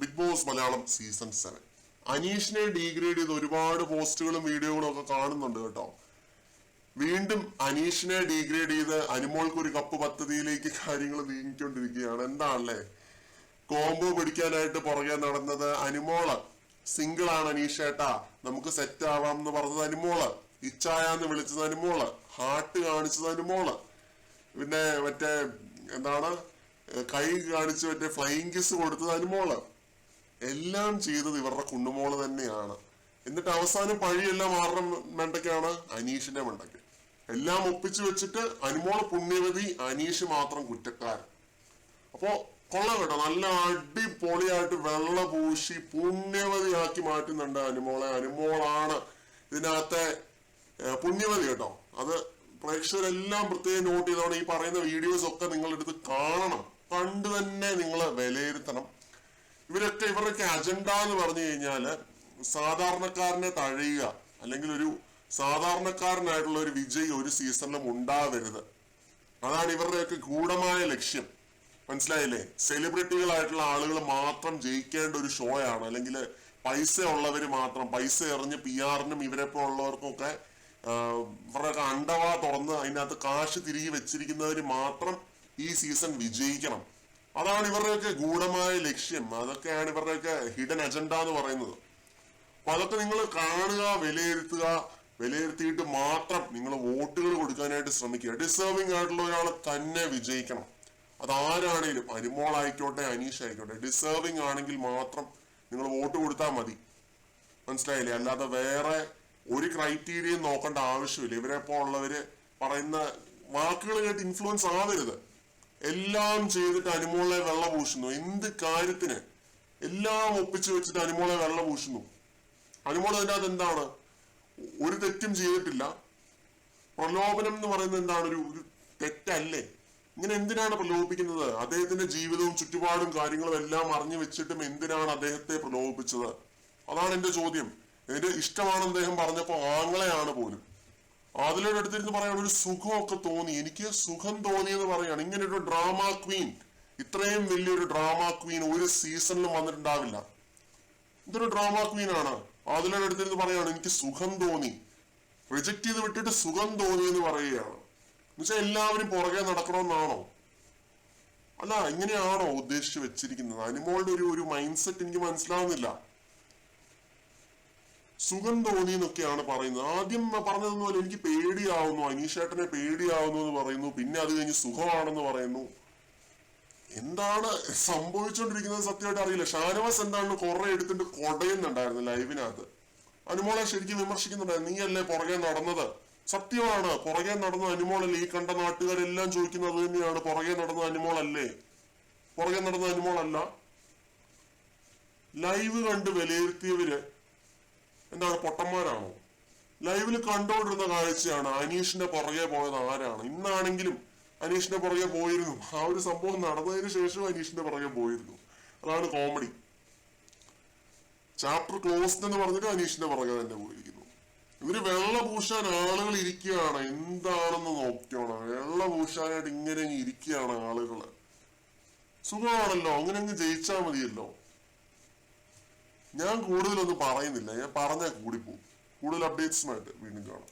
Big boss Malayalam season 7 അനീഷിനെ degrade ചെയ്ത് ഒരുപാട് പോസ്റ്റുകളും വീഡിയോകളും ഒക്കെ കാണുന്നുണ്ട് കേട്ടോ. വീണ്ടും അനീഷിനെ ഡീഗ്രേഡ് ചെയ്ത് അനുമോൾക്ക് ഒരു കപ്പ് പദ്ധതിയിലേക്ക് കാര്യങ്ങൾ നീങ്ങിക്കൊണ്ടിരിക്കുകയാണ്. എന്താണല്ലേ, കോംബോ പിടിക്കാനായിട്ട് പുറകെ നടന്നത് അനുമോള്. സിംഗിൾ ആണ് അനീഷേട്ടാ, നമുക്ക് സെറ്റ് ആവാം എന്ന് പറഞ്ഞത് അനുമോള്. ഇച്ചായാന്ന് വിളിച്ചത് അനുമോള്. ഹാർട്ട് കാണിച്ചത് അനുമോള്. പിന്നെ മറ്റേ എന്താണ് കൈ കാണിച്ച് മറ്റേ ഫ്ലൈയിങ് കിസ് കൊടുത്തത് അനുമോള്. എല്ലാം ചെയ്തത് ഇവരുടെ കുണ്ണുമോള് തന്നെയാണ്. എന്നിട്ട് അവസാനം പഴിയെല്ലാം ആരുടെ മണ്ടയ്ക്കാണ്? അനീഷിന്റെ മണ്ടയ്ക്ക്. എല്ലാം ഒപ്പിച്ചു വെച്ചിട്ട് അനുമോള് പുണ്യവതി, അനീഷ് മാത്രം കുറ്റക്കാരൻ. അപ്പോ കൊള്ളാം കേട്ടോ, നല്ല അടിപൊളിയായിട്ട് വെള്ള പൂശി പുണ്യവതിയാക്കി മാറ്റുന്നുണ്ട് അനുമോളെ. അനുമോളാണ് ഇതിനകത്തെ പുണ്യവതി കേട്ടോ. അത് പ്രേക്ഷകരെല്ലാം പ്രത്യേകം നോട്ട് ചെയ്തോണം. ഈ പറയുന്ന വീഡിയോസ് ഒക്കെ നിങ്ങളെടുത്ത് കാണണം, കണ്ടു തന്നെ നിങ്ങൾ വിലയിരുത്തണം. ഇവരുടെയൊക്കെ അജണ്ട എന്ന് പറഞ്ഞു കഴിഞ്ഞാല് സാധാരണക്കാരനെ തഴയുക, അല്ലെങ്കിൽ ഒരു സാധാരണക്കാരനായിട്ടുള്ള ഒരു വിജയ് ഒരു സീസണിലും ഉണ്ടാവരുത്. അതാണ് ഇവരുടെയൊക്കെ ഗൂഢമായ ലക്ഷ്യം. മനസ്സിലായില്ലേ? സെലിബ്രിറ്റികളായിട്ടുള്ള ആളുകൾ മാത്രം ജയിക്കേണ്ട ഒരു ഷോ ആണ്, അല്ലെങ്കിൽ പൈസ ഉള്ളവര് മാത്രം, പൈസ എറിഞ്ഞ് PR-നും ഇവരെപ്പോ ഉള്ളവർക്കും ഒക്കെ ഇവരുടെയൊക്കെ അണ്ടവ തുറന്ന് അതിനകത്ത് കാശ് തിരികെ വെച്ചിരിക്കുന്നവര് മാത്രം ഈ സീസൺ വിജയിക്കണം. അതാണ് ഇവരുടെയൊക്കെ ഗൂഢമായ ലക്ഷ്യം. അതൊക്കെയാണ് ഇവരുടെയൊക്കെ ഹിഡൻ അജണ്ട എന്ന് പറയുന്നത്. അപ്പൊ അതൊക്കെ നിങ്ങൾ കാണുക, വിലയിരുത്തുക. വിലയിരുത്തിയിട്ട് മാത്രം നിങ്ങൾ വോട്ടുകൾ കൊടുക്കാനായിട്ട് ശ്രമിക്കുക. ഡിസേർവിംഗ് ആയിട്ടുള്ള ഒരാളെ തന്നെ വിജയിക്കണം. അതാരാണേലും, അനുമോൾ ആയിക്കോട്ടെ അനീഷ് ആയിക്കോട്ടെ, ഡിസേർവിംഗ് ആണെങ്കിൽ മാത്രം നിങ്ങൾ വോട്ട് കൊടുത്താൽ മതി. മനസ്സിലായില്ലേ? അല്ലാതെ വേറെ ഒരു ക്രൈറ്റീരിയയും നോക്കേണ്ട ആവശ്യമില്ല. ഇവരെപ്പോ ഉള്ളവര് പറയുന്ന വാക്കുകൾ കേട്ട് ഇൻഫ്ലുവൻസ് ആവരുത്. എല്ലാം ചെയ്തിട്ട് അനുമോളെ വെള്ള പൂശുന്നു. എന്ത് കാര്യത്തിന്? എല്ലാം ഒപ്പിച്ചു വെച്ചിട്ട് അനുമോളെ വെള്ള പൂശുന്നു. അനുമോൾ അതിനകത്ത് എന്താണ്? ഒരു തെറ്റും ചെയ്തിട്ടില്ല. പ്രലോഭനം എന്ന് പറയുന്നത് എന്താണ്? ഒരു തെറ്റല്ലേ? ഇങ്ങനെ എന്തിനാണ് പ്രലോഭിപ്പിക്കുന്നത്? അദ്ദേഹത്തിന്റെ ജീവിതവും ചുറ്റുപാടും കാര്യങ്ങളും എല്ലാം അറിഞ്ഞു വെച്ചിട്ടും എന്തിനാണ് അദ്ദേഹത്തെ പ്രലോഭിപ്പിച്ചത്? അതാണ് എന്റെ ചോദ്യം. എന്റെ ഇഷ്ടമാണ് അദ്ദേഹം പറഞ്ഞപ്പോ ആങ്ങളെയാണ് പോലും. അതിലൂടെ അടുത്തിരുന്ന് പറയാണ് ഒരു സുഖമൊക്കെ തോന്നി, എനിക്ക് സുഖം തോന്നിയെന്ന് പറയാണ്. ഇങ്ങനെ ഒരു ഡ്രാമ ക്വീൻ, ഇത്രയും വലിയൊരു ഡ്രാമ ക്വീൻ ഒരു സീസണിലും വന്നിട്ടുണ്ടാവില്ല. ഇതൊരു ഡ്രാമ ക്വീൻ ആണ്. അതിലൂടെ അടുത്തിരുന്ന് പറയാണ് എനിക്ക് സുഖം തോന്നി. റിജക്ട് ചെയ്ത് വിട്ടിട്ട് സുഖം തോന്നി എന്ന് പറയുകയാണ്. എന്നുവെച്ചാൽ എല്ലാവരും പുറകെ നടക്കണമെന്നാണോ? അല്ല, ഇങ്ങനെയാണോ ഉദ്ദേശിച്ച് വെച്ചിരിക്കുന്നത്? അനുമോളുടെ ഒരു മൈൻഡ് സെറ്റ് എനിക്ക് മനസ്സിലാവുന്നില്ല. സുഖം തോന്നി എന്നൊക്കെയാണ് പറയുന്നത്. ആദ്യം പറഞ്ഞതെന്ന് പോലെ എനിക്ക് പേടിയാവുന്നു, അനീഷേട്ടനെ പേടിയാവുന്നു എന്ന് പറയുന്നു. പിന്നെ അത് കഴിഞ്ഞ് സുഖമാണെന്ന് പറയുന്നു. എന്താണ് സംഭവിച്ചുകൊണ്ടിരിക്കുന്നത് സത്യമായിട്ട് അറിയില്ല. ഷാനവാസ് എന്താണ് കുറെ എടുത്തിട്ട് കൊടയുന്നുണ്ടായിരുന്നു ലൈവിനകത്ത്. അനുമോളെ ശരിക്കും വിമർശിക്കുന്നുണ്ടായിരുന്നു. നീയല്ലേ പുറകെ നടന്നത്? സത്യമാണ്, പുറകെ നടന്ന അനുമോളല്ലേ. ഈ കണ്ട നാട്ടുകാരെല്ലാം ചോദിക്കുന്നത് അത് തന്നെയാണ്. പുറകെ നടന്ന അനുമോളല്ലേ? പുറകെ നടന്ന അനുമോളല്ല. ലൈവ് കണ്ട് വിലയിരുത്തിയവര് എന്താണ്, പൊട്ടന്മാരാണോ? ലൈവിൽ കണ്ടുകൊണ്ടിരുന്ന കാഴ്ചയാണ്. അനീഷിന്റെ പുറകെ പോയത് ആരാണ്? ഇന്നാണെങ്കിലും അനീഷിന്റെ പുറകെ പോയിരുന്നു. ആ ഒരു സംഭവം നടന്നതിന് ശേഷം അനീഷിന്റെ പുറകെ പോയിരുന്നു. അതാണ് കോമഡി. ചാപ്റ്റർ ക്ലോസ്ഡ് എന്ന് പറഞ്ഞിട്ട് അനീഷിന്റെ പുറകെ തന്നെ പോയിരിക്കുന്നു. ഇവര് വെള്ള പൂശാൻ ആളുകൾ ഇരിക്കുകയാണ്. എന്താണെന്ന് നോക്കണം. വെള്ള പൂശാനായിട്ട് ഇങ്ങനെ ഇരിക്കുകയാണ് ആളുകള്. സുഖമാണല്ലോ, അങ്ങനെ അങ്ങ് ജയിച്ചാൽ മതിയല്ലോ. ഞാൻ കൂടുതലൊന്നും പറയുന്നില്ല. ഞാൻ പറഞ്ഞാൽ കൂടിപ്പോകും. കൂടുതൽ അപ്ഡേറ്റ്സുമായിട്ട് വീണ്ടും കാണാം.